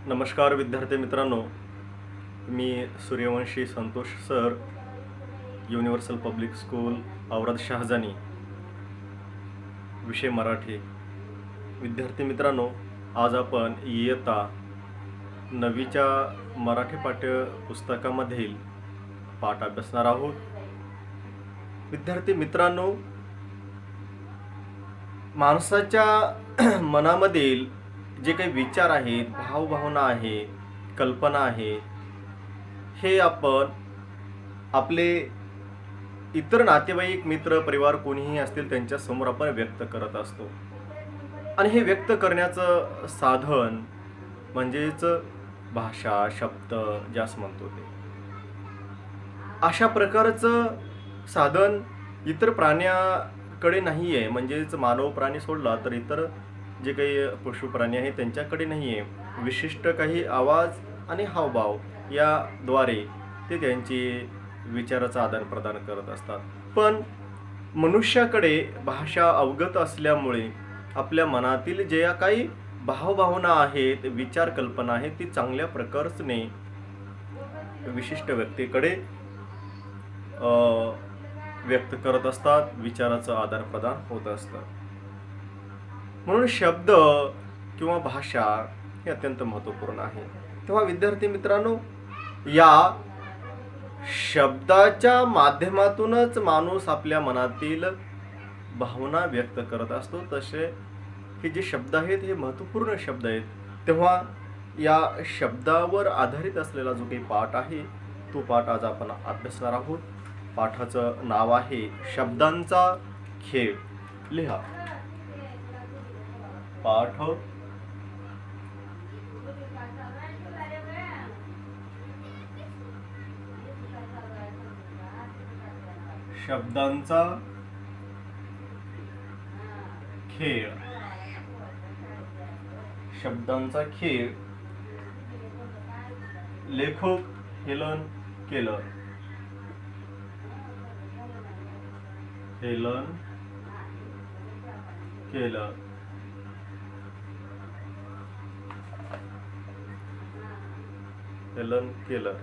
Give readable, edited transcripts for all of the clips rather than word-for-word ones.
नमस्कार विद्यार्थी मित्रांनो, मी Suryavanshi Santosh sir, universal public school Aurad Shahajani, विषय मराठी. विद्यार्थी मित्रांनो, आज आपण इयत्ता 9वीच्या मराठी पाठ्यपुस्तकामधील पाठ अभ्यासणार आहोत. विद्यार्थी मित्रांनो, माणसाच्या मनामधील जे काही विचार आहेत, भावभावना आहे, कल्पना आहे, हे आपण आपले इतर नातेवाईक, मित्र, परिवार कोणीही असतील त्यांच्या समोर आपण व्यक्त करत असतो. आणि हे व्यक्त करण्याचं साधन म्हणजेच भाषा, शब्द ज्यास म्हणतो ते. अशा प्रकारचं साधन इतर प्राण्याकडे नाही आहे. म्हणजेच मानव प्राणी सोडला तर इतर जे काही पशु प्राणी आहेत त्यांच्याकडे नाही आहे. विशिष्ट काही आवाज आणि हावभाव याद्वारे ते त्यांची विचाराचं आदान प्रदान करत असतात. पण मनुष्याकडे भाषा अवगत असल्यामुळे आपल्या मनातील ज्या काही भावभावना आहेत, विचार, कल्पना आहेत, ती चांगल्या प्रकारे विशिष्ट व्यक्तीकडे व्यक्त करत असतात. विचाराचं आदान प्रदान होत असतं. म्हणून शब्द किंवा भाषा हे अत्यंत महत्त्वपूर्ण आहे. तेव्हा विद्यार्थी मित्रांनो, या शब्दाच्या माध्यमातूनच माणूस आपल्या मनातील भावना व्यक्त करत असतो. तसे हे जे शब्द आहेत हे महत्त्वपूर्ण शब्द आहेत. तेव्हा या शब्दावर आधारित असलेला जो काही पाठ आहे तो पाठ आज आपण अभ्यासणार आहोत. पाठाचं नाव आहे शब्दांचा खेळ. लिहा पाठ शब्दांचा खेळ. शब्दांचा खेळ. लेखक Helen Keller. Helen Keller. Helen Keller.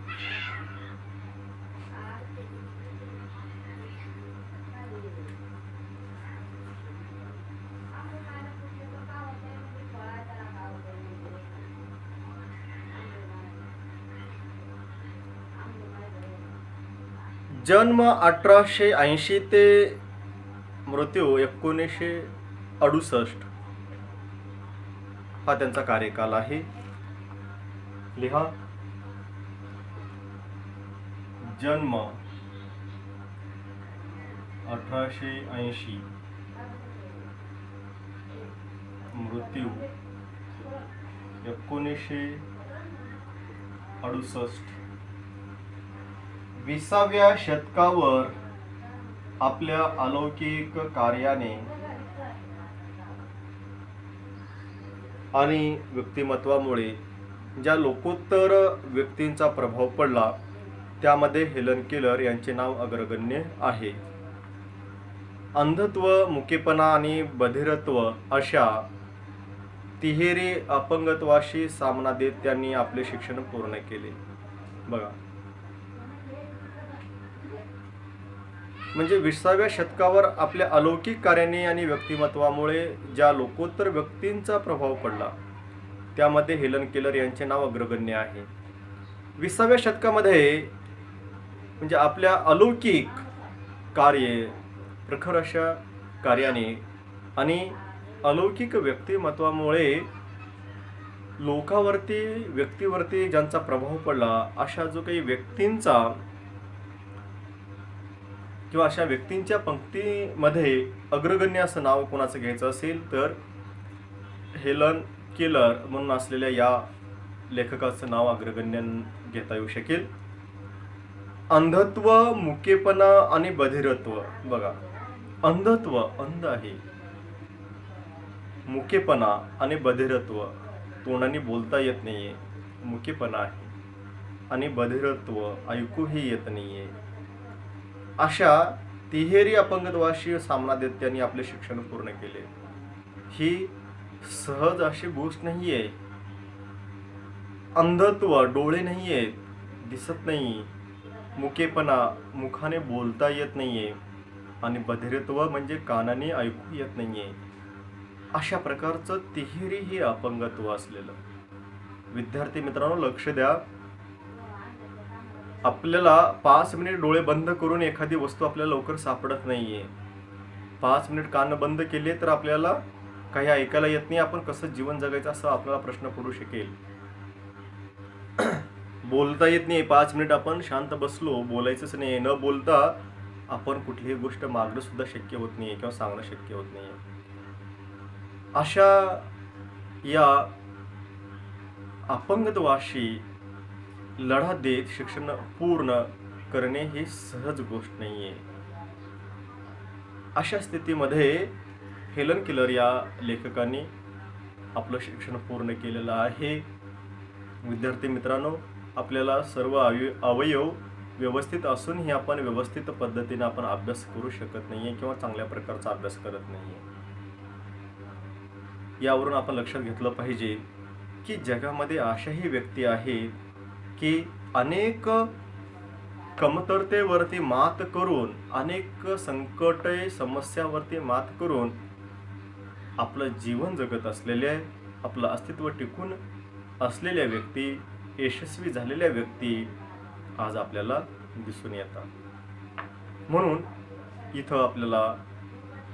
जन्म 1880 ते मृत्यू 1968 हा त्यांचा कार्यकाल आहे. लिहा जन्म 1880, मृत्यू 1968. 20व्या शतकावर आपल्या अलौकिक कार्याने आणि व्यक्तिमत्वामुळे ज्या लोकोत्तर व्यक्तींचा प्रभाव पडला त्यामध्ये हेलन केलर यांचे नाव अग्रगण्य आहे. अंधत्व, मुकेपणा आणि बधिरत्व अशा तिहेरी अपंगत्वाशी सामना देत त्यांनी आपले शिक्षण पूर्ण केले. बघा, म्हणजे 20व्या शतकावर आपल्या अलौकिक कार्याने आणि व्यक्तिमत्वामुळे ज्या लोकोत्तर व्यक्तींचा प्रभाव पडला त्यामध्ये हेलन केलर यांचे नाव अग्रगण्य आहे. 20व्या शतकामध्ये म्हणजे आपल्या अलौकिक कार्ये, प्रखर अशा कार्याने आणि अलौकिक व्यक्तिमत्वामुळे लोकांवरती, व्यक्तीवरती ज्यांचा प्रभाव पडला अशा जो काही व्यक्तींचा किंवा अशा व्यक्तींच्या पंक्तीमध्ये अग्रगण्य असं नाव कोणाचं घ्यायचं असेल तर हेलन केलर म्हणून असलेल्या या लेखकाचं नाव अग्रगण्य घेता येऊ शकेल. अंधत्व, मुकेपणा आणि बधिरत्व. बघा, अंधत्व, अंध आहे. मुकेपणा आणि बधिरत्व, तोंडाने बोलता येत नाहीये, मुकेपणा आहे. आणि बधिरत्व, ऐकूही येत नाहीये. अशा तिहेरी अपंगत्वाशी सामना देत त्यांनी आपले शिक्षण पूर्ण केले. ही सहज अशी गोष्ट नाही आहे. अंधत्व, डोळे नाही आहेत, दिसत नाही, मुकेपणा, मुखाने बोलता येत नाहीये, आणि बधिरत्व म्हणजे कानाने ऐकू येत नाहीये, अशा प्रकारचं तिहेरी हे अपंगत्व असलेलं. विद्यार्थी मित्रांनो, लक्ष द्या. आपल्याला 5 मिनिट डोळे बंद करून एखादी वस्तू आपल्याला लवकर सापडत नाहीये. 5 मिनिट कान बंद केले तर आपल्याला काही ऐकायला येत नाही. आपण कसं जीवन जगायचं असं आपल्याला प्रश्न पडू शकेल. बोलता येत नाही, 5 मिनिट आपण शांत बसलो, बोलायचंच नाही, न बोलता आपण कुठलीही गोष्ट मागणं सुद्धा शक्य होत नाही किंवा सांगणं शक्य होत नाही. अशा या अपंगत्वाशी लढा देत शिक्षण पूर्ण करणे ही सहज गोष्ट नाहीये. अशा स्थितीमध्ये हेलन केलर या लेखकांनी आपलं शिक्षण पूर्ण केलेलं आहे. विद्यार्थी मित्रांनो, आपल्याला सर्व अवयव व्यवस्थित असूनही आपण व्यवस्थित पद्धतीने आपण अभ्यास करू शकत नाहीये किंवा चांगल्या प्रकारचा अभ्यास करत नाहीये. यावरून आपण लक्षात घेतलं पाहिजे की जगामध्ये अशाही व्यक्ती आहेत की अनेक कमतरतेवरती मात करून, अनेक संकटे समस्यावरती मात करून आपलं जीवन जगत असलेले, आपलं अस्तित्व टिकून असलेल्या व्यक्ती, यशस्वी झालेल्या व्यक्ती आज आपल्याला दिसून येतात. म्हणून इथं आपल्याला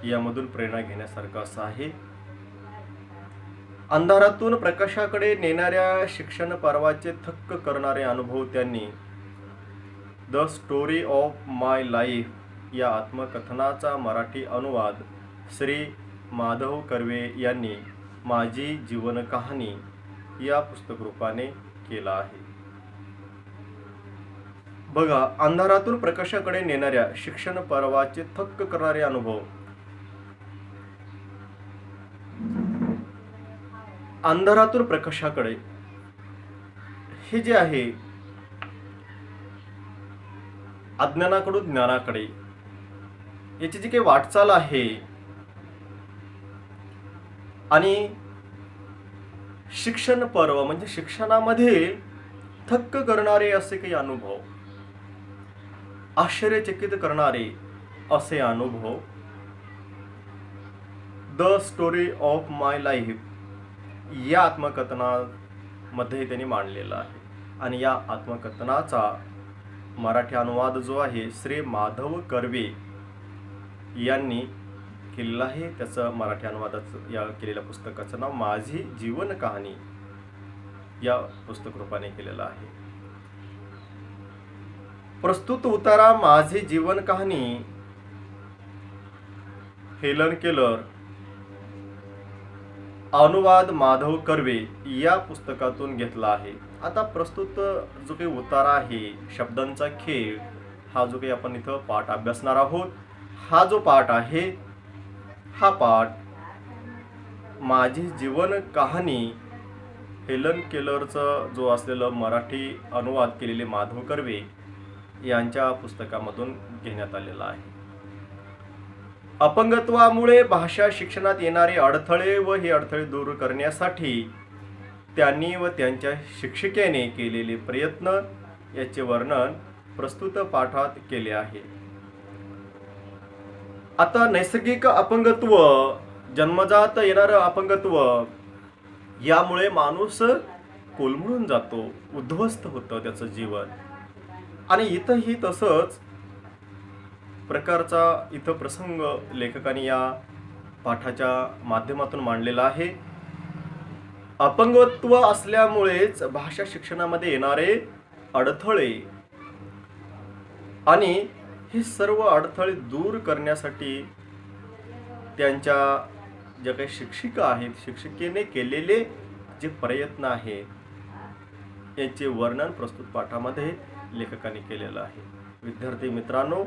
यामधून प्रेरणा घेण्यासारखं असं आहे. अंधारातून प्रकाशाकडे नेणाऱ्या शिक्षण पर्वाचे थक्क करणारे अनुभव त्यांनी the story of my life या आत्मकथनाचा मराठी अनुवाद श्री माधव कर्वे यांनी माझी जीवन कहाणी या पुस्तक रूपाने केला आहे. बघा, अंधारातून प्रकाशाकडे नेणाऱ्या शिक्षण पर्वाचे थक्क करणारे अनुभव. अंधारातून प्रकाशाकडे हे जे आहे, अज्ञानाकडून ज्ञानाकडे याची जी काही वाटचाल आहे, आणि शिक्षण पर्व म्हणजे शिक्षणामध्ये थक्क करणारे असे काही अनुभव, आश्चर्यचकित करणारे असे अनुभव the story of my life या आत्मकथनामध्ये त्यांनी मांडलेला आहे. आणि या आत्मकथनाचा मराठी अनुवाद जो आहे श्री माधव कर्वे यांनी केलेला आहे. त्याचं मराठी अनुवादाचं या केलेल्या पुस्तकाचं नाव माझी जीवन कहाणी या पुस्तक रूपाने केलेलं आहे. प्रस्तुत उतारा माझी जीवन कहाणी हेलन केलर, अनुवाद माधव कर्वे या पुस्तकातून घेतला आहे. आता प्रस्तुत जो काही उतारा आहे, शब्दांचा खेळ, हा जो काही आपण इथं पाठ अभ्यासणार आहोत, हा जो पाठ आहे, हा पाठ माझी जीवन कहाणी हेलन केलरचं जो असलेलं मराठी अनुवाद केलेले माधव कर्वे यांच्या पुस्तकामधून घेण्यात आलेला आहे. अपंगत्वामुळे भाषा शिक्षणात येणारे अडथळे व हे अडथळे दूर करण्यासाठी त्यांनी व त्यांच्या शिक्षिकेने केलेले प्रयत्न याचे वर्णन प्रस्तुत पाठात केले आहे. आता नैसर्गिक अपंगत्व, जन्मजात येणारं अपंगत्व, यामुळे माणूस कोलमडून जातो, उद्ध्वस्त होतं त्याचं जीवन. आणि इथंही तसंच प्रकारचा इथं प्रसंग लेखकाने या पाठाच्या माध्यमातून मांडलेला आहे. अपंगत्व असल्यामुळेच भाषा शिक्षणामध्ये येणारे अडथळे, आणि हे सर्व अडथळे दूर करण्यासाठी त्यांच्या ज्या काही शिक्षिका आहेत, शिक्षिकेने केलेले जे प्रयत्न आहेत याचे वर्णन प्रस्तुत पाठामध्ये लेखकाने केलेलं आहे. विद्यार्थी मित्रांनो,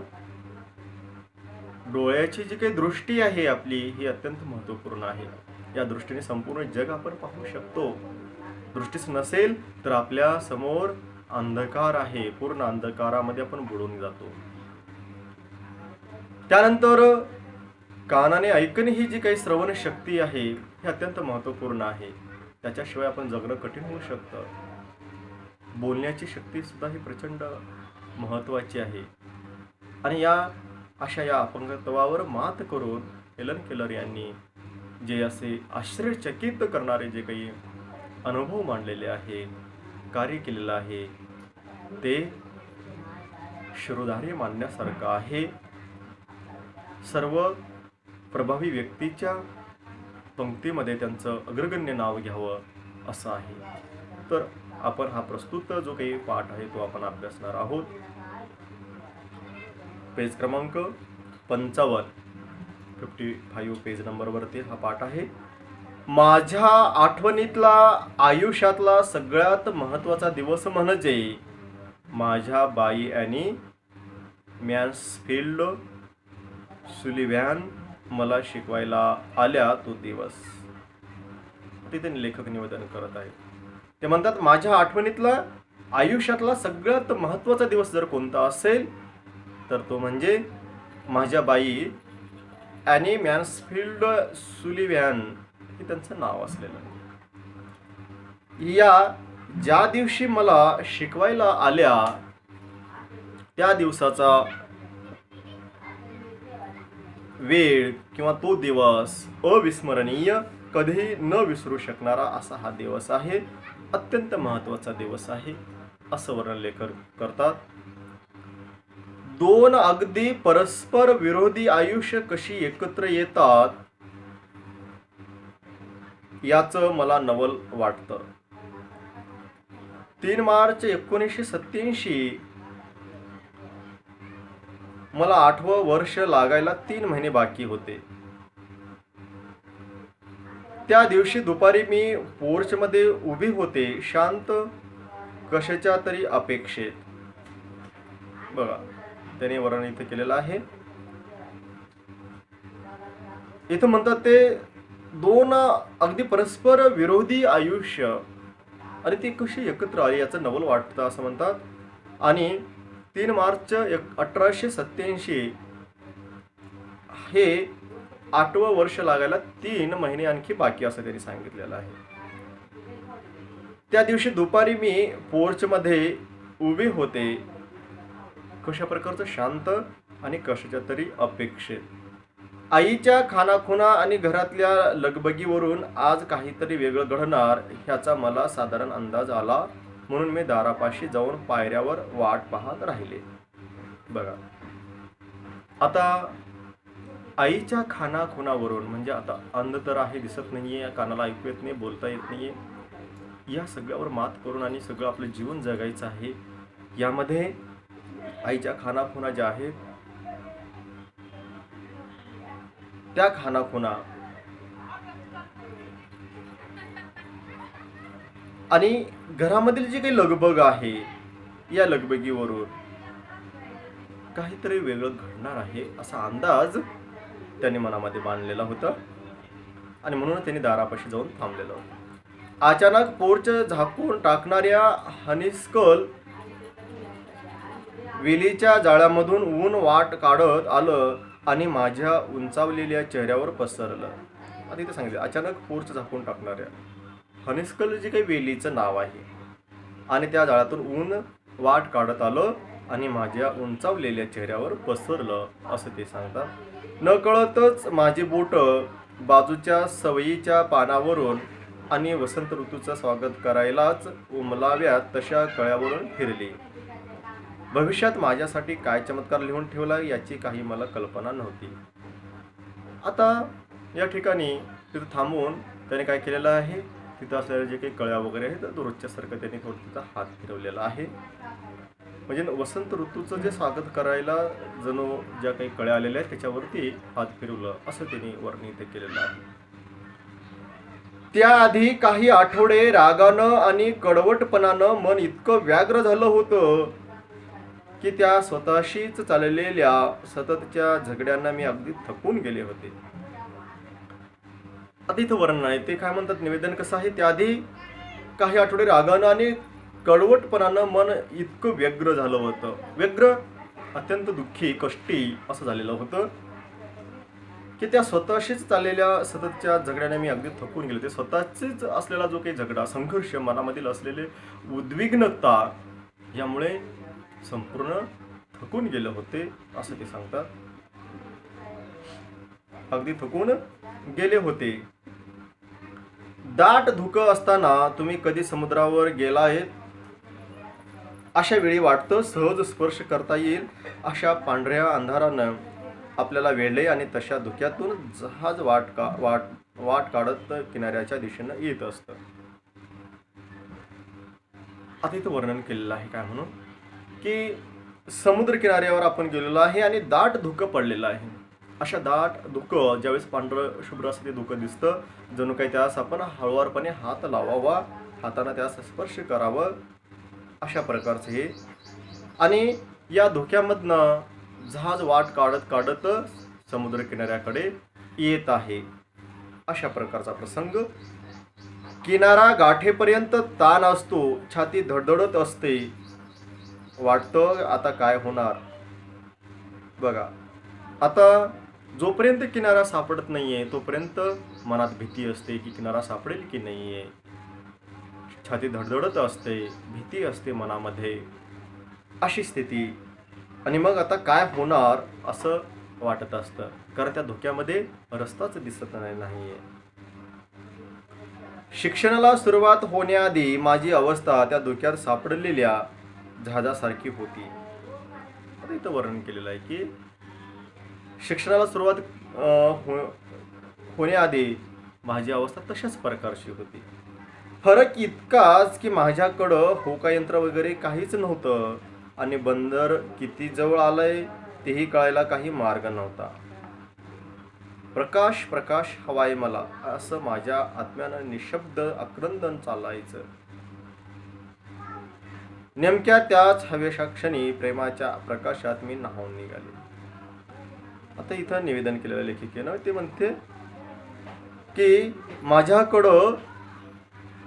डोळ्याची जी काही दृष्टी आहे आपली, ही अत्यंत महत्त्वपूर्ण आहे. या दृष्टीने संपूर्ण जग आपण पाहू शकतो. दृष्टीच नसेल तर आपल्या समोर अंधकार आहे, पूर्ण अंधकारामध्ये आपण बुडून जातो. त्यानंतर कानाने ऐकणे ही जी काही श्रवण शक्ती आहे, ही अत्यंत महत्त्वपूर्ण आहे. त्याच्याशिवाय आपण जगणं कठीण होऊ शकतं. बोलण्याची शक्ती सुद्धा ही प्रचंड महत्त्वाची आहे. आणि या अपंगत्वावर मात करून हेलन केलर यांनी जे असे आश्चर्यचकित करणारे जे काही अनुभव मांडलेले आहे, कार्य केलेलं आहे, ते शिरोधार्य मानण्यासारखं आहे. सर्व प्रभावी व्यक्तीच्या पंक्तीमध्ये त्यांचं अग्रगण्य नाव घ्यावं असं आहे. तर आपण हा प्रस्तुत जो काही पाठ आहे तो आपण अभ्यासणार आहोत. पेज क्रमांक 55 पेज नंबरवरती हा पाठ आहे. माझ्या आठवणीतला आयुष्यातला सगळ्यात महत्त्वाचा दिवस म्हणजे माझ्या बाई ॲनी मॅन्सफिल्ड सुलिव्हॅन मला शिकवायला आल्या तो दिवस. तिथे लेखक निवेदन करत आहे. ते म्हणतात, माझ्या आठवणीतला आयुष्यातला सगळ्यात महत्त्वाचा दिवस जर कोणता असेल तर तो म्हणजे माझ्या बाई ॲनी मॅन्सफिल्ड सुलिव्हॅन हे त्यांचं नाव असलेलं. या ज्या दिवशी मला शिकवायला आल्या त्या दिवसाचा वेळ किंवा तो दिवस अविस्मरणीय, कधीही न विसरू शकणारा असा हा दिवस आहे. अत्यंत महत्त्वाचा दिवस आहे असं वर्णन लेखक करतात. दोन अगदी परस्पर विरोधी आयुष्य कशी एकत्र येतात याचं मला नवल वाटतं. 3 मार्च 1987 मला 8वं वर्ष लागायला 3 महिने बाकी होते. त्या दिवशी दुपारी मी पोर्चमध्ये उभी होते, शांत, कशाच्या तरी अपेक्षेत. बघा, त्याने वर्णन इथे केलेलं आहे. इथं म्हणतात ते दोन अगदी परस्पर विरोधी आयुष्य आणि ती कशी एकत्र आली याचं नवल वाटतं असं म्हणतात. आणि 3 मार्च 1887 हे 8वं वर्ष लागायला 3 महिने आणखी बाकी असं त्यांनी सांगितलेलं आहे. त्या दिवशी दुपारी मी पोर्चमध्ये उभे होते, कशा प्रकारचं शांत आणि कशाच्या तरी अपेक्षेत. आईच्या खानाखुणा आणि घरातल्या लगबगीवरून आज काहीतरी वेगळं घडणार ह्याचा मला साधारण अंदाज आला, म्हणून मी दारापाशी जाऊन पायऱ्यावर वाट पाहत राहिले. बघा, आता आईच्या खानाखुणावरून म्हणजे आता अंध तर आहे, दिसत नाहीये, कानाला ऐकू येत नाही, बोलता येत नाहीये, या सगळ्यावर मात करून आणि सगळं आपलं जीवन जगायचं आहे. यामध्ये आईच्या खानाखुणा ज्या आहेत त्या खानाखुणा आणि घरामधील जी काही लगबग आहे या लगबगीवरून काहीतरी वेगळं घडणार आहे असा अंदाज त्यांनी मनामध्ये बांधलेला होता आणि म्हणून त्यांनी दारापाशी जाऊन थांबलेलं होतं. अचानक पोर्च झाकून टाकणाऱ्या हनिस्कल वेलीच्या जाळ्यामधून ऊन वाट काढत आलं आणि माझ्या उंचावलेल्या चेहऱ्यावर पसरलं. आता इथे सांगितलं, अचानक पोर्च झाकून टाकणाऱ्या हनिस्कल जे काही वेलीचं नाव आहे आणि त्या जाळ्यातून ऊन वाट काढत आलं आणि माझ्या उंचावलेल्या चेहऱ्यावर पसरलं असं ते सांगतात. नकळतच माझी बोटं बाजूच्या सवयीच्या पानावरून आणि वसंत ऋतूचं स्वागत करायलाच उमलाव्यात तशा कळ्यावरून फिरली. भविष्यात माझ्यासाठी काय चमत्कार लिहून ठेवला याची काही मला कल्पना नव्हती. आता या ठिकाणी तिथं थांबून त्याने काय केलेलं आहे, तिथं असलेल्या जे काही कळ्या वगैरे आहेत तर रोजच्यासारखं त्यांनी थोडं तिचा हात फिरवलेला आहे. म्हणजे वसंत ऋतूचं जे स्वागत करायला जणू ज्या काही कळ्या आलेल्या आहेत त्याच्यावरती हात फिरवलं असं त्यांनी वर्णन इथे केलेलं आहे. त्याआधी काही आठवडे रागानं आणि कडवटपणानं मन इतकं व्याग्र झालं होतं की त्या स्वतःशीच चाललेल्या सततच्या झगड्यांना मी अगदी थकून गेले होते. आता इथं वर्णन आहे ते काय म्हणतात, निवेदन कसं आहे, त्याआधी काही आठवडे रागानं आणि कडवटपणानं मन इतकं व्यग्र झालं होतं, व्यग्र अत्यंत दुःखी कष्टी असं झालेलं होतं की त्या स्वतःशीच चाललेल्या सततच्या झगड्याने मी अगदी थकून गेले. ते स्वतःचीच असलेला जो काही झगडा, संघर्ष, मनामधील असलेले उद्विग्नता यामुळे संपूर्ण थकून गेले होते, असं ते सांगतात. अगदी थकून गेले होते. दाट धुकं असताना तुम्ही कधी समुद्रावर गेला आहेत? अशा वेळी वाटतं सहज स्पर्श करता येईल अशा पांढऱ्या अंधारानं आपल्याला वेढले आणि तशा धुक्यातून जहाज वाट काढत किनाऱ्याच्या दिशेनं येत असतं. आता इथं वर्णन केलेलं आहे काय म्हणून की समुद्र किनाऱ्यावर आपण गेलेलो आहे आणि दाट धुकं पडलेलं आहे. अशा दाट धुकं ज्यावेळेस पांढरं शुभ्र असं ते धुकं दिसतं, जणू काही त्यास आपण हळुवारपणे हात लावावा, हाताने त्यास स्पर्श करावं, अशा प्रकारचं हे. आणि या धुक्यामधनं जहाज वाट काढत काढत समुद्र किनाऱ्याकडे येत आहे, अशा प्रकारचा प्रसंग. किनारा गाठेपर्यंत ताण असतो, छाती धडधडत असते, वाटतं आता काय होणार. बघा, आता जोपर्यंत किनारा सापडत नाहीये तोपर्यंत मनात भीती असते की किनारा सापडेल की नाहीये, छाती धडधडत असते, भीती असते मनामध्ये, अशी स्थिती. आणि मग आता काय होणार असं वाटत असतं, कारण त्या धुक्यामध्ये रस्ताच दिसत नाहीये. शिक्षणाला सुरुवात होण्याआधी माझी अवस्था त्या धुक्यात सापडलेल्या जहाजासारखी होती. आता इथं वर्णन केलेलं आहे की शिक्षणाला सुरुवात होण्याआधी माझी अवस्था तशाच प्रकारची होती. फरक इतकाच की माझ्याकडं होकायंत्र वगैरे काहीच नव्हतं आणि बंदर किती जवळ आलंय तेही कळायला काही मार्ग नव्हता. प्रकाश प्रकाश हवाय मला, असं माझ्या आत्म्यानं निशब्द आक्रंदन चालायचं. नेमक्या त्याच हवेशा क्षणी प्रेमाच्या प्रकाशात मी न्हावून निघाले. आता इथं निवेदन केलेलं लेखिकेनं ते म्हणते की माझ्याकडं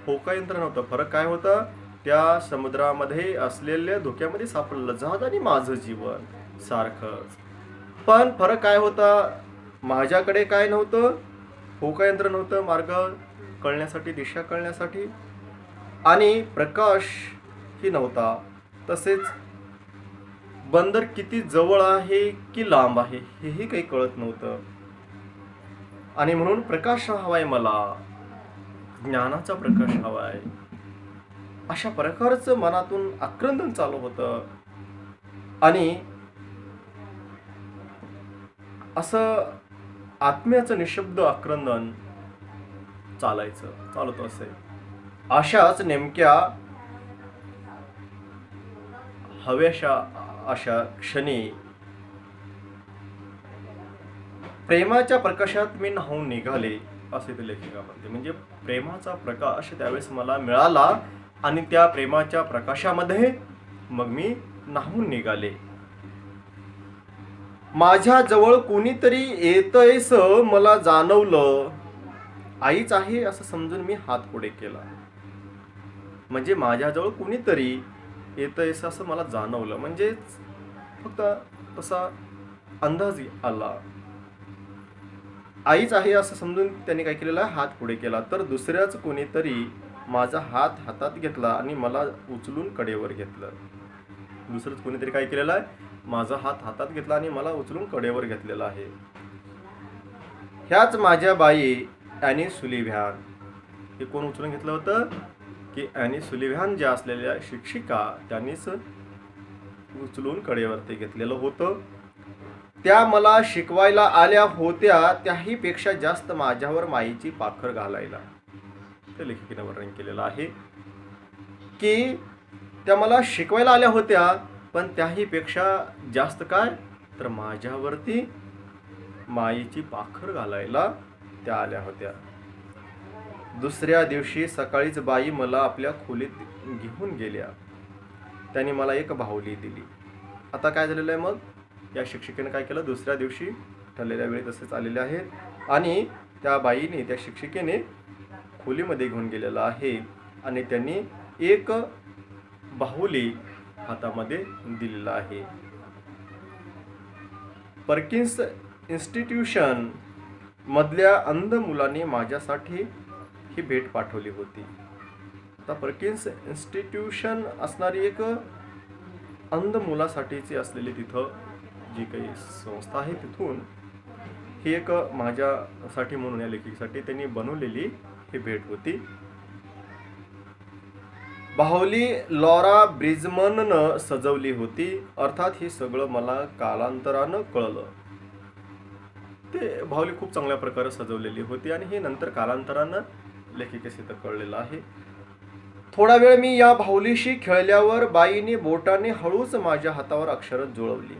होकायंत्र नव्हतं. फरक काय होता, त्या समुद्रामध्ये असलेल्या धोक्यामध्ये सापडलं जहाज आणि माझं जीवन सारखंच. पण फरक काय होता, माझ्याकडे काय नव्हतं, होकायंत्र नव्हतं मार्ग कळण्यासाठी, दिशा कळण्यासाठी, आणि प्रकाश ही नव्हता. तसेच बंदर किती जवळ आहे की लांब आहे हेही काही कळत नव्हतं. आणि म्हणून प्रकाश हवाय मला, ज्ञानाचा प्रकाश हवाय, अशा प्रकारचं मनातून आक्रंदन चालू होतं. आणि असं आत्म्याचं निशब्द आक्रंदन चालत असे. अशाच नेमक्या हव्याशा अशा क्षणी प्रेमाच्या प्रकाशात मी न्हावून निघाले, असे ते लेखिका म्हणते. म्हणजे प्रेमाचा प्रकाश त्यावेळेस मला मिळाला आणि त्या प्रेमाच्या प्रकाशामध्ये मग मी न्हावून निघाले. माझ्या जवळ कोणीतरी येतंयस मला जाणवलं. आईच आहे असं समजून मी हात पुढे केला. म्हणजे माझ्याजवळ कोणीतरी येतंयस असं मला जाणवलं, म्हणजे फक्त तसा अंदाज आला. आईच आहे असं समजून त्यांनी काय केलेलं, हात पुढे केला. तर दुसऱ्याच कोणीतरी माझा हात हातात घेतला आणि मला उचलून कडेवर घेतलं. दुसरंच कोणीतरी काय केलेलं आहे, माझा हात हातात घेतला आणि मला उचलून कडेवर घेतलेला आहे. ह्याच माझ्या बाई ॲनी सुलिव्हॅन. हे कोण उचलून घेतलं होतं की ॲनी सुलिव्हॅन ज्या असलेल्या शिक्षिका त्यांनीच उचलून कडेवरती घेतलेलं होतं. त्या मला शिकवायला आल्या होत्या, त्याही पेक्षा जास्त माझ्यावर माईची पाखर घालायला. ते लेखिकेनं वर्णन केलेलं आहे की त्या मला शिकवायला आल्या होत्या, पण त्याही पेक्षा जास्त काय, तर माझ्यावरती माईची पाखर घालायला त्या आल्या होत्या. दुसऱ्या दिवशी सकाळीच बाई मला आपल्या खोलीत घेऊन गेल्या. त्यांनी मला एक बाहुली दिली. आता काय झालेलं आहे, मग या शिक्षिकेने काय केलं, दुसऱ्या दिवशी ठरलेल्या वेळी तसेच आलेले आहेत आणि त्या बाईने, त्या शिक्षिकेने खोलीमध्ये घेऊन गेलेला आहे आणि त्यांनी एक बाहुली हातामध्ये दिलेला आहे. पर्किन्स इन्स्टिट्यूशन मधल्या अंध मुलाने माझ्यासाठी ही भेट पाठवली होती. आता पर्किन्स इन्स्टिट्यूशन असणारी एक अंध मुलासाठीची असलेली तिथं जी काही संस्था आहे, तिथून ही एक माझ्यासाठी म्हणून या लेखिकेसाठी त्यांनी बनवलेली ही भेट होती. बाहुली लॉरा ब्रिजमननं सजवली होती. अर्थात हे सगळं मला कालांतरानं कळलं. ते बाहुली खूप चांगल्या प्रकारे सजवलेली होती आणि हे नंतर कालांतरानं लेखिकेस इथं कळलेलं आहे. थोडा वेळ मी या बाहुलीशी खेळल्यावर बाईने बोटाने हळूच माझ्या हातावर अक्षरं जुळवली.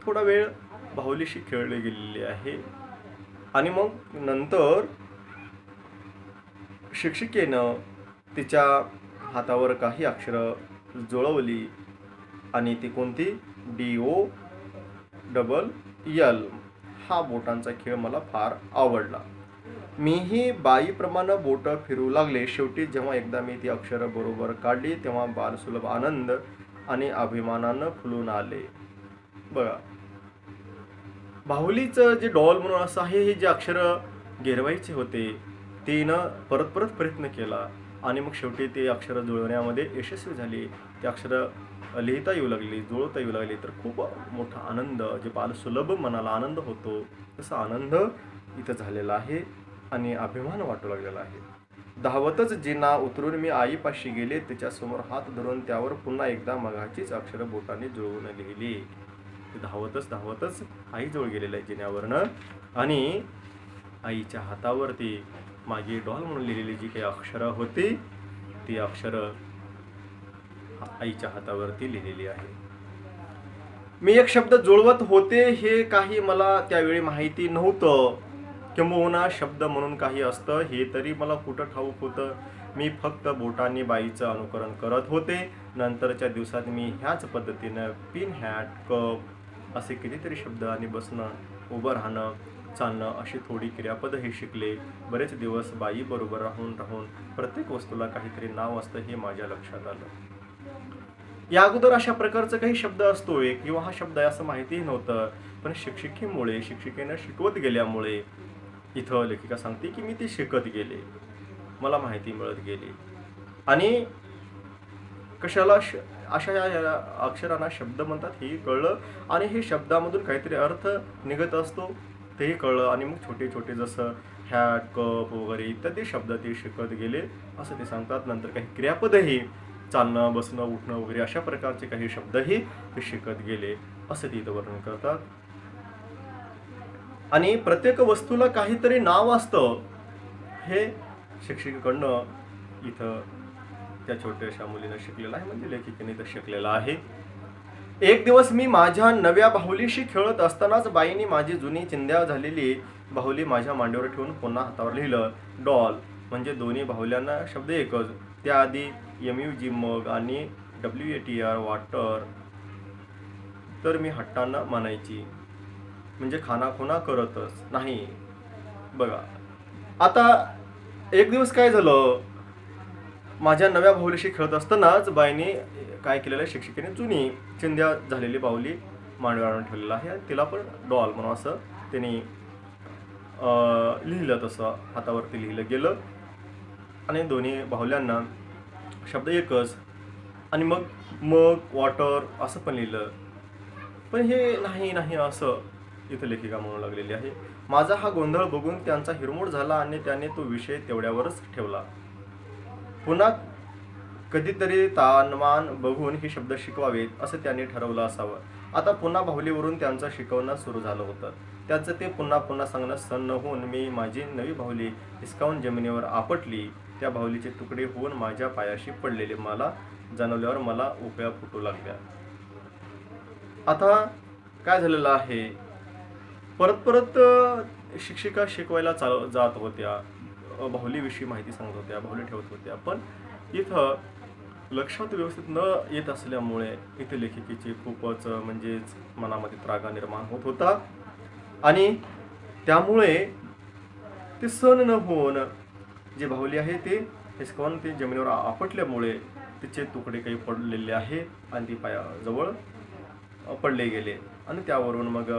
थोडा वेळ बाहुलीशी खेळले गेलेली आहे आणि मग नंतर शिक्षिकेनं तिच्या हातावर काही अक्षरं जुळवली आणि ती कोणती, DOLL हा बोटांचा खेळ मला फार आवडला. मीही बाईप्रमाणे बोटं फिरू लागले. शेवटी जेव्हा एकदा मी ती अक्षरं बरोबर काढली तेव्हा बालसुलभ आनंद आणि अभिमानानं फुलून आले. बघा, बाहुलीचं जे डॉल म्हणून असं आहे, हे जे अक्षरं गिरवायचे होते तिनं परत परत प्रयत्न केला आणि मग शेवटी ते अक्षरं जुळवण्यामध्ये यशस्वी झाली. ते अक्षरं लिहिता येऊ लागली, जुळवता येऊ लागली. तर खूप मोठा आनंद, जे बालसुलभ मनाला आनंद होतो तसा आनंद इथं झालेला आहे आणि अभिमान वाटू लागलेला आहे. धावतच जिना उतरून मी आईपाशी गेले. तिच्यासमोर हात धरून त्यावर पुन्हा एकदा मगाचीच अक्षरं बोटाने जुळवून लिहिली. धावतच आईजवळ गेलेलं आहे जिन्यावरनं आणि आईच्या हातावरती माझी डॉल म्हणून लिहिलेली जी काही अक्षरं होती ती अक्षरं आईच्या हातावरती लिहिलेली आहे. मी एक शब्द जुळवत होते हे काही मला त्यावेळी माहिती नव्हतं. किंबहुना शब्द म्हणून काही असतं हे तरी मला कुठं ठाऊक होतं. मी फक्त बोटांनी बाईचं अनुकरण करत होते. नंतरच्या दिवसात मी ह्याच पद्धतीनं पिन, हॅट, कप असे कितीतरी शब्द आणि बसणं, उभं राहणं, चालणं अशी थोडी क्रियापदही शिकले. बरेच दिवस बाई बरोबर राहून प्रत्येक वस्तूला काहीतरी नाव असतं हे माझ्या लक्षात आलं. या अगोदर अशा प्रकारचा काही शब्द असतोय किंवा हा शब्द आहे असं माहितीही नव्हतं. पण शिक्षिकेनं शिकवत गेल्यामुळे इथं लेखिका सांगते की मी ते शिकत गेले, मला माहिती मिळत गेली आणि कशाला अशा या अक्षरांना शब्द म्हणतात हेही कळलं आणि हे शब्दामधून काहीतरी अर्थ निघत असतो तेही कळलं आणि मग छोटे छोटे जसं हॅट, कप वगैरे इत्यादी शब्द ते शिकत गेले असं ते सांगतात. नंतर काही क्रियापदही, चालणं, बसणं, उठणं वगैरे अशा प्रकारचे काही शब्दही ते शिकत गेले असं ते इथं वर्णन करतात. आणि प्रत्येक वस्तूला काहीतरी नाव असतं हे शिक्षिकेकडनं इथं त्या छोट्याशा मुलीनं शिकलेलं आहे, म्हणजे लेखिकेने इथं शिकलेलं आहे. एक दिवस मी माझ्या नव्या बाहुलीशी खेळत असतानाच बाईंनी माझी जुनी चिंध्या झालेली बाहुली माझ्या मांडीवर ठेवून पुन्हा हातावर लिहिलं डॉल, म्हणजे दोन्ही बाहुल्यांना शब्द एकच. त्याआधी MUG मग आणि WATR वॉटर तर मी हट्टानं म्हणायची, म्हणजे खानाखुणा करतच नाही. बघा, आता एक दिवस काय झालं, माझ्या नव्या बाहुलीशी खेळत असतानाच बाईने काय केलेलं, शिक्षिकेने जुनी चिंध्या झालेली बाहुली मांडीवर आणून ठेवलेलं आहे. तिला पण डॉल म्हणून असं त्यांनी लिहिलं, तसं हातावरती लिहिलं गेलं आणि दोन्ही बाहुल्यांना शब्द एकच आणि मग वॉटर असं पण लिहिलं. पण हे नाही असं इथं लेखिका म्हणू लागलेली आहे. माझा हा गोंधळ बघून त्यांचा हिरमोड झाला आणि त्याने तो विषय तेवढ्यावरच ठेवला. पुन्हा कधीतरी तानमान बघून हे शब्द शिकवावेत असं त्यांनी ठरवलं असावं. आता पुन्हा बाहुलीवरून त्यांचं शिकवणं सुरू झालं होतं. त्याचं ते पुन्हा सांगणं सन्न होऊन मी माझी नवी बाहुली हिसकावून जमिनीवर आपटली. त्या बाहुलीचे तुकडे होऊन माझ्या पायाशी पडलेले मला जाणवल्यावर मला उकळ्या फुटू लागल्या. आता काय झालेलं आहे, परत शिक्षिका शिकवायला जात होत्या, बाहुलीविषयी माहिती सांगत होत्या, बाहुली ठेवत होत्या, पण इथं लक्षात व्यवस्थित न येत असल्यामुळे इथे लेखिकेची खूपच म्हणजेच मनामध्ये त्रागा निर्माण होत होता आणि त्यामुळे ते सहन न होऊन जे बाहुली आहे ते हिसकावून ते जमिनीवर आपटल्यामुळे तिचे तुकडे काही पडलेले आहे आणि ती पायाजवळ पडले गेले आणि त्यावरून मग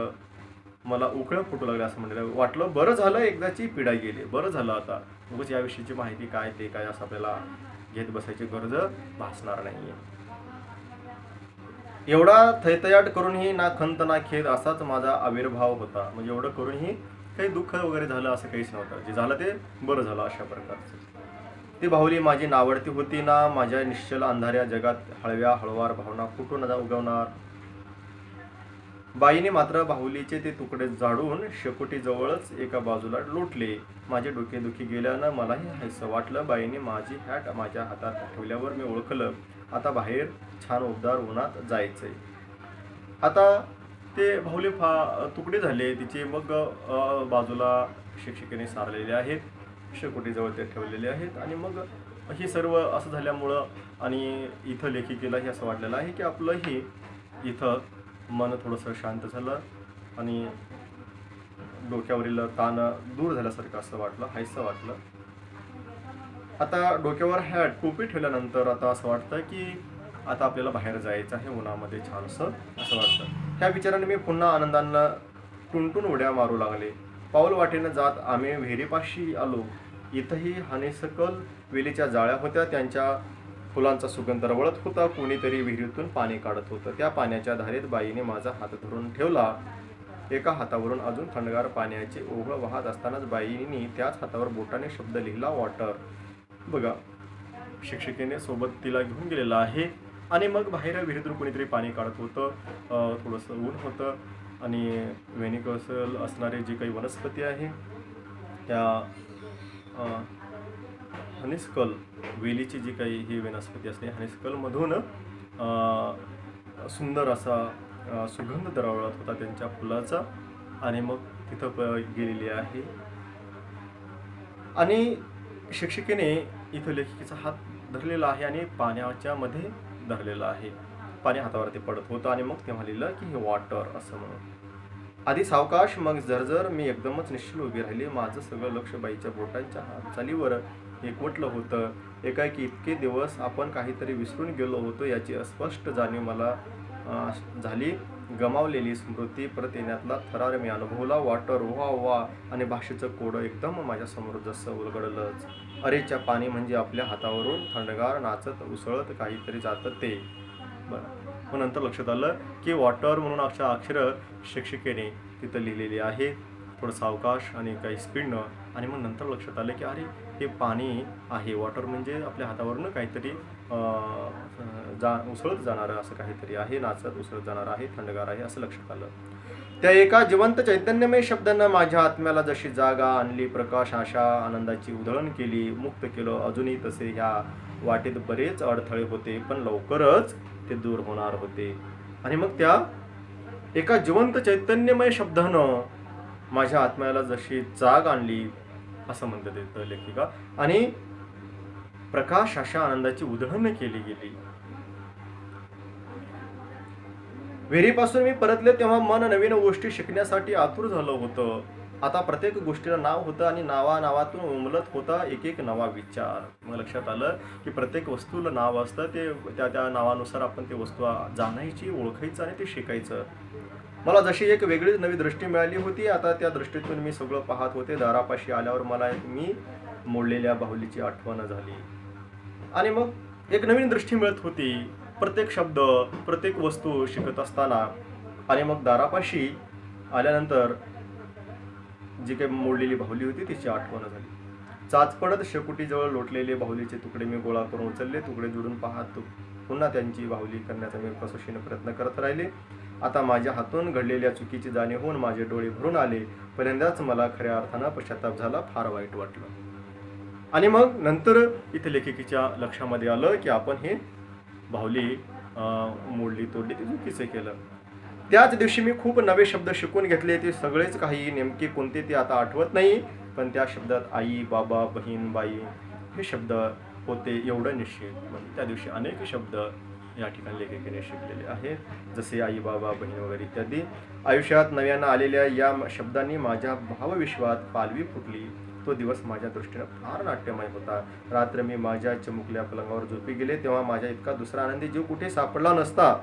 मला उकळं फुटू लागलं असं म्हणलं. वाटलं बरं झालं एकदाची पिढा गेली, बरं झालं आता उगाच याविषयीची माहिती काय ते काय असं आपल्याला घेत बसायची गरज भासणार नाहीये. एवढा थैतयाट करूनही ना खंत ना खेद असाच माझा आविर्भाव होता. म्हणजे एवढं करूनही काही दुःख वगैरे झालं असं काहीच नव्हतं. जे झालं ते बरं झालं अशा प्रकारचं. ती बाहुली माझी नावडती होती ना. माझ्या निश्चल अंधाऱ्या जगात हळव्या हळवार भावना कुठून उगवणार. बाईने मात्र बाहुलीचे ते तुकडे जाडून शेकोटीजवळच एका बाजूला लोटले. माझे डोकेदुखी गेल्यानं मलाही हायसं वाटलं. बाईने माझी हॅट माझ्या हातात ठेवल्यावर मी ओळखलं, आता बाहेर छान उबदार उन्हात जायचंय. आता ते बाहुले तुकडे झाले तिचे. मग बाजूला शिक्षिकेने सारलेले आहेत, शेकोटीजवळ ते ठेवलेले आहेत. आणि मग हे सर्व असं झाल्यामुळं आणि इथं लेखिकेलाही असं वाटलेलं आहे की आपलंही इथं मन थोडंसं शांत झालं आणि डोक्यावरील ताण दूर झाल्यासारखं असं वाटलं, हायसं वाटलं. आता डोक्यावर हॅट टोपी ठेवल्यानंतर आता असं वाटतं की आता आपल्याला बाहेर जायचं आहे उन्हामध्ये छानसं असं वाटतं. ह्या विचाराने मी पुन्हा आनंदानं टुनटुन उड्या मारू लागले. पाऊल वाटेनं जात आम्ही विहिरीपाशी आलो. इथंही हनीसकल वेलीच्या जाळ्या होत्या, त्यांच्या फुलांचा सुगंध रवळत होता. कोणीतरी विहिरीतून पाणी काढत होतं. त्या पाण्याच्या धारेत बाईने माझा हात धरून ठेवला. एका हातावरून अजून थंडगार पाण्याचे ओघळ वाहत असतानाच बाईंनी त्याच हातावर बोटाने शब्द लिहिला, वॉटर. बघा, शिक्षिकेने सोबत तिला घेऊन गेलेला आहे. आणि मग बाहेर विहिरीतून कोणीतरी पाणी काढत होतं. थोडंसं ऊन होतं आणि वेनिकसल असणारे जे काही वनस्पती आहे त्या हनीसकल वेलीची जी काही ही वनस्पती असते हनीसकलमधून सुंदर असा सुगंध दरवळत होता त्यांच्या फुलाचा. आणि मग तिथं गेलेली आहे. आणि शिक्षिकेने इथं लेखिकेचा हात धरलेला आहे आणि पाण्याच्या मध्ये धरलेला आहे. पाणी हातावरती पडत होतं आणि मग तेव्हा लिहिलं की हे वॉटर असं म्हणून. आधी सावकाश मग जरजर. मी एकदमच निश्चल उभी राहिली. माझं सगळं लक्ष बाईच्या बोटांच्या हालचालीवर एकवटलं होतं. एकाएकी इतके दिवस आपण काहीतरी विसरून गेलो होतो याची अस्पष्ट जाणीव मला झाली. गमावलेली स्मृती परत येण्यातला थरार मी अनुभवला. वॉटर, वा वा. आणि भाषेचं कोडं एकदम माझ्यासमोर जसं उलगडलंच. अरेच्या पाणी म्हणजे आपल्या हातावरून थंडगार नाचत उसळत काहीतरी जातं ते. बरं, मग नंतर लक्षात आलं की वॉटर म्हणून अक्षर शिक्षिकेने तिथं लिहिलेली आहे, थोडं सावकाश आणि काही स्पीडनं. आणि मग नंतर लक्षात आलं की अरे हे पाणी आहे. वॉटर म्हणजे आपल्या हातावरून काहीतरी उसळत जाणारं असं काहीतरी आहे, नाचत उसळत जाणारं आहे, थंडगार आहे असं लक्षात आलं. त्या एका जिवंत चैतन्यमय शब्दांना माझ्या आत्म्याला जशी जागा आणली, प्रकाश, आशा, आनंदाची उधळण केली, मुक्त केलं. अजूनही तसे ह्या वाटेत बरेच अडथळे होते, पण लवकरच ते दूर होणार होते. आणि मग त्या एका जिवंत चैतन्यमय शब्दानं माझ्या आत्म्याला जशी जाग आणली असं म्हणतात येतं लेखिका. आणि प्रकाश, आशा, आनंदाची उधळण केली गेली. विहिरीपासून मी परतले तेव्हा मन नवीन गोष्टी शिकण्यासाठी आतुर झालं होतं. आता प्रत्येक गोष्टीला नाव होतं आणि नावातून उमलत होता एक एक नवा विचार. मग लक्षात आलं की प्रत्येक वस्तूला नाव असतं, ते त्या नावानुसार आपण ती वस्तू जाणायची, ओळखायचं आणि ते शिकायचं. मला जशी एक वेगळीच नवी दृष्टी मिळाली होती. आता त्या दृष्टीतून मी सगळं पाहत होते. दारापाशी आल्यावर मला मी मोडलेल्या बाहुलीची आठवण झाली आणि मग एक नवीन दृष्टी मिळत होती. प्रत्येक शब्द, प्रत्येक वस्तू शिकत असताना. आणि मग दारापाशी आल्यानंतर जी काही मोडलेली बाहुली होती तिची आठवण झाली. चाचपडत शेकोटीजवळ लोटलेले बाहुलीचे तुकडे मी गोळा करून उचलले. तुकडे जोडून पाहत पुन्हा त्यांची बाहुली करण्याचा मी कसोशीने प्रयत्न करत राहिले. आता माझ्या हातून घडलेल्या चुकीची जाणीव होऊन माझे डोळे भरून आले. पहिल्यांदाच मला खऱ्या अर्थानं पश्चाताप झाला. फार वाईट वाटलं. आणि मग नंतर इथे लेखिकेच्या लक्षामध्ये आलं की आपण हे बाहुली मोडली, तोडली, ते चुकीचं केलं. त्याच दिवशी मी खूप नवे शब्द शिकून घेतले. ते सगळेच काही नेमके कोणते ते आता आठवत नाही, पण त्या शब्दात आई, बाबा, बहीण, बाई हे शब्द होते एवढं निश्चित. म्हणजे त्या दिवशी अनेक शब्द या ठिकाणी लेखिकेने शिकलेले आहेत, जसे आई, बाबा, बहीण वगैरे इत्यादी. आयुष्यात नव्यानं आलेल्या या शब्दांनी माझ्या भावविश्वात पालवी फुटली. तो दिवस माझ्या दृष्टीनं फार नाट्यमय होता. रात्र मी माझ्या चिमुकल्या पलंगावर झोपी गेले तेव्हा माझ्या इतका दुसरा आनंदी जीव कुठे सापडला नसता.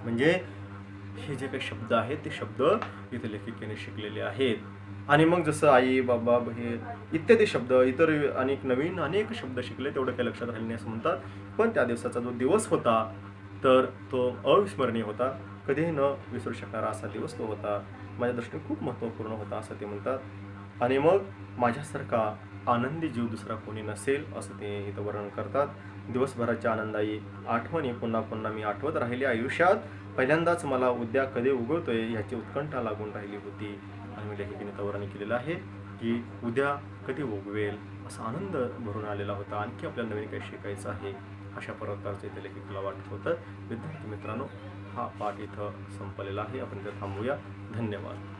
म्हणजे हे जे काही शब्द आहेत ते शब्द इथे लेखिकेने शिकलेले आहेत। आणि मग जसं आई बाबा हे इत्यादी शब्द इतर अनेक नवीन अनेक शब्द शिकले, तेवढं काही लक्षात राहिले नाही असं म्हणतात। पण त्या दिवसाचा जो दिवस होता तर तो अविस्मरणीय होता, कधीही न विसरू शकणारा असा दिवस तो होता, माझ्या दृष्टीने खूप महत्त्वपूर्ण होता असं ते म्हणतात। आणि मग माझ्यासारखा आनंदी जीव दुसरा कोणी नसेल असं ते इथं वर्णन करतात। दिवसभराच्या आनंदायी आठवणी पुन्हा पुन्हा मी आठवत राहिली आयुष्यात, पहिल्यांदाच मला उद्या कधी उगवतोय ह्याची उत्कंठा लागून राहिली होती। आणि मी लेखिकेने इथं वर्णन केलेलं आहे की उद्या कधी उगवेल असा आनंद भरून आलेला होता, आणखी आपल्याला नवीन काही शिकायचं आहे अशा प्रकारचं इथे लेखिकेला वाटत होतं। विद्यार्थी मित्रांनो, हा पाठ इथं संपलेला आहे, आपण इथं थांबूया। धन्यवाद।